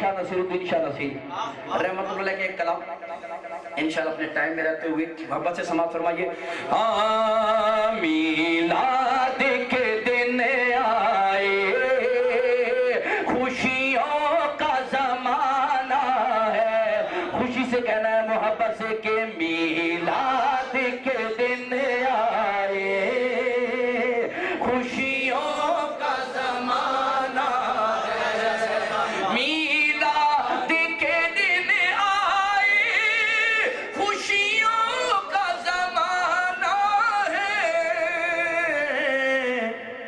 شاہ نصیر الدین شاہ نصیر رحمت اللہ علیہ کے ایک کلام انشاءاللہ اپنے ٹائم میں رہتے ہوئے محبت سے سماعت فرمائیے. میلاد کے دن آئے خوشیوں کا زمانہ ہے. خوشی سے کہنا ہے محبت سے کہ میلاد کے دن آئے خوشیوں کا زمانہ ہے. میلاد کے دن آئے خوشیوں کا زمانہ ہے.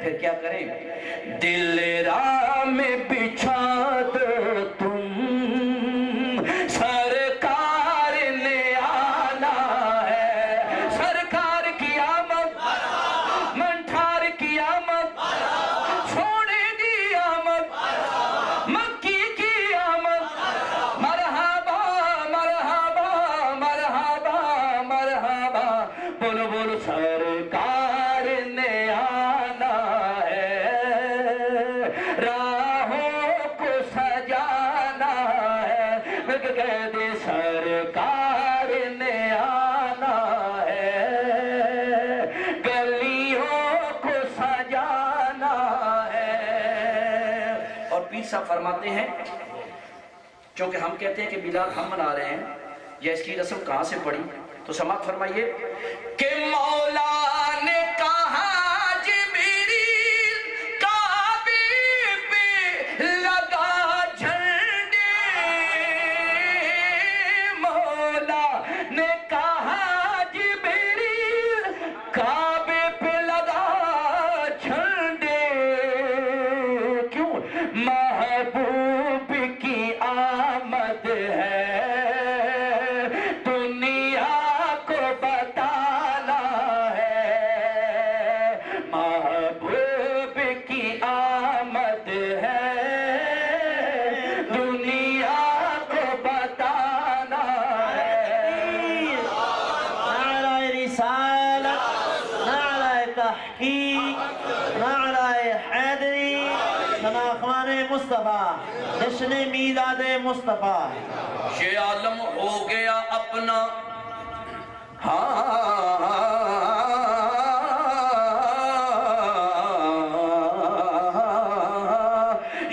پھر کیا کریں؟ دل راہ میں بچھا دو تم سرکار نے آنا ہے. سرکار کی آمد منٹھار کی آمد سونے کی آمد مکی کی آمد. مرحبا مرحبا مرحبا مرحبا بولو بولو سرکار نے آنا ہے. راہوں کو سجانا ہے. مل کے کہہ دے سرکار نے آنا ہے. گلیوں کو سجانا ہے. اور پیر صاحب فرماتے ہیں چونکہ ہم کہتے ہیں کہ میلاد ہم منا رہے ہیں یا اس کی رسم کہاں سے پڑی تو سماعت فرمائیے کہ مولا نے کہا جبریل کعبے پہ لگا جھنڈے. مولا نے کہا جبریل کعبے پہ لگا جھنڈے. کیوں؟ محبوب کی آمد ہے دنیا کو بتانا ہے. محبوب کی آمد ہے دنیا کو بتانا ہے. نعرہ رسالت نعرہ تحقیق نعرہ حیدری شناخوان مصطفیٰ جشن میلاد مصطفیٰ. یہ عالم ہو گیا اپنا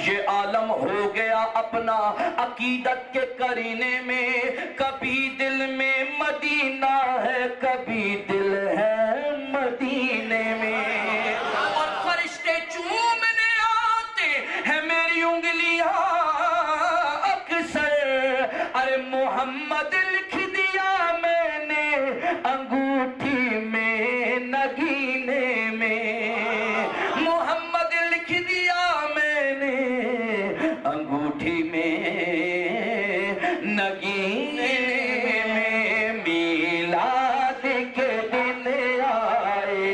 یہ عالم ہو گیا اپنا عقیدت کے کرینے میں. کبھی دل میں مدینہ ہے کبھی دل ہے مدینے میں. اور فرشتے چومنے آتے ہیں میری انگلیاں اکثر. ارے محمد لکھ دیا میں نے انگوٹھی میں نگینے میں. محمد لکھ دیا میں نے انگوٹھی میں نگینے میں. میلاد کے دن آئے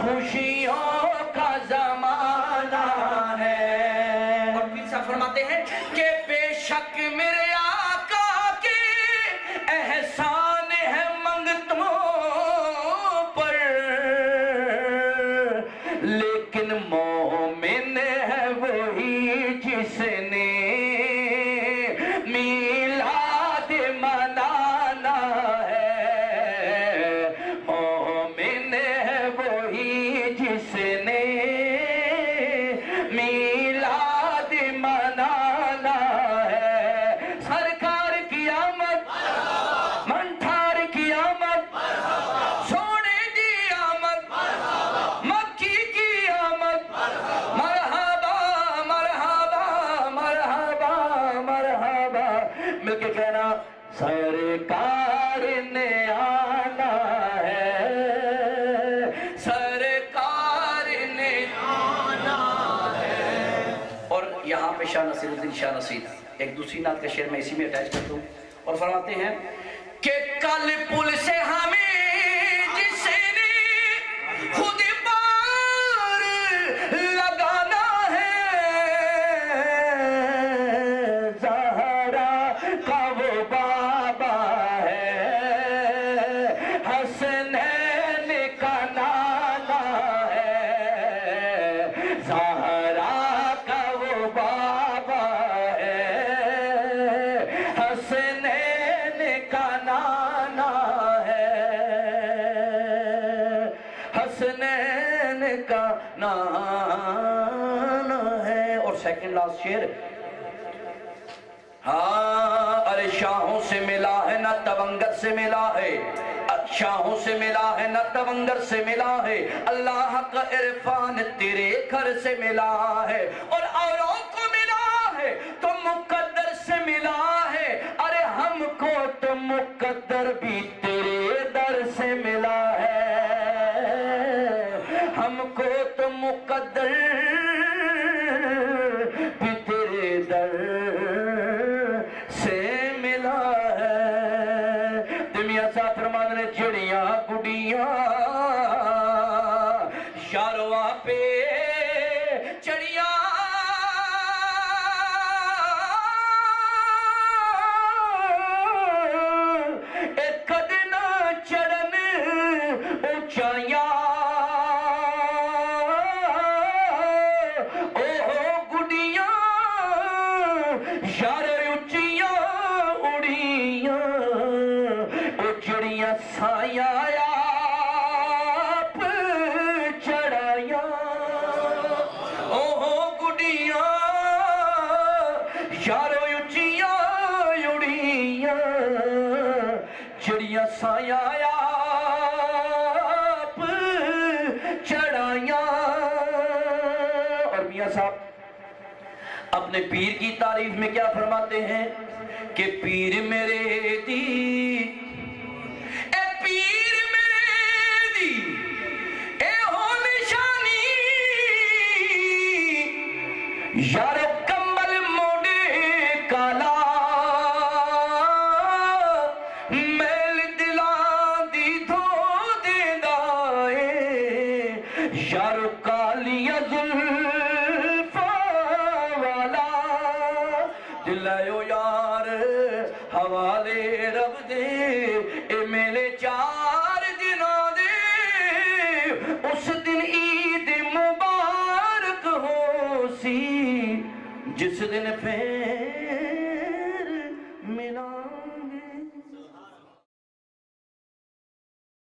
خوشیوں کا زمانہ ہے. اور پھر سے فرماتے ہیں کہ بے شک میرے آقا کے احسان ہے منگتوں پر لیکن مومن ہے وہی جس نے میلاد منانا ہے. مومن ہے وہی جس نے میلاد منانا ہے. سرکار کی آمد منٹھار کی آمد سونے کی آمد مکی کی آمد. مرحبا مرحبا مرحبا مرحبا. مل کے کہنا سرکار نے آنا ہے. سرکار نے آنا ہے. اور یہاں پہ شاہ نصیر الدین شاہ نصیر ایک دوسری نعت کا شعر میں اسی میں اٹیچ کرتا ہوں اور فرماتے ہیں کہ کل پل سے ہمیں جس نے خود پار لگانا ہے. زہرا کا وہ بابا ہے حسنین کا نانا ہے. زہرا کا وہ بابا ہے. اور سیکنڈ لاسٹ شعر. ہاں ارے شاہوں سے ملا ہے نہ تونگر سے ملا ہے, شاہوں سے ملا ہے نہ تونگر سے ملا ہے, اللہ کا عرفان تیرے گھر سے ملا ہے. اور اوروں کو ملا ہے تو مقدر سے ملا ہے, ارے ہم کو تو مقدر بھی تیرے در سے ملا ہے. ہم کو تو مقدر بھی تیرے در سے ملا ہے. میاں صاحب فرمان نے چڑیاں گڈیاں شارواں پہ چڑیاں ایک دن چڑھن اونچائیاں, اوہ گڈیاں یار اونچیاں اڑیاں, او چڑیاں سایاں آپ چڑھائیاں, اوہ گڈیاں یار اونچیاں اڑیاں, چڑیاں سایاں آپ چڑھائیاں. اور میاں صاحب اپنے پیر کی تعریف میں کیا فرماتے ہیں کہ پیر میرے دی, اے پیر میرے دی اے ہو نشانی, یارو کمبل موڑے کالا میل دلان دی دھو دیندہ اے, یارو کالیاں زلفاں والا دلائیو یار حوالے رب دے, اے میلے 4 دنوں دے, اس دن عید مبارک ہو سی جس دن پھر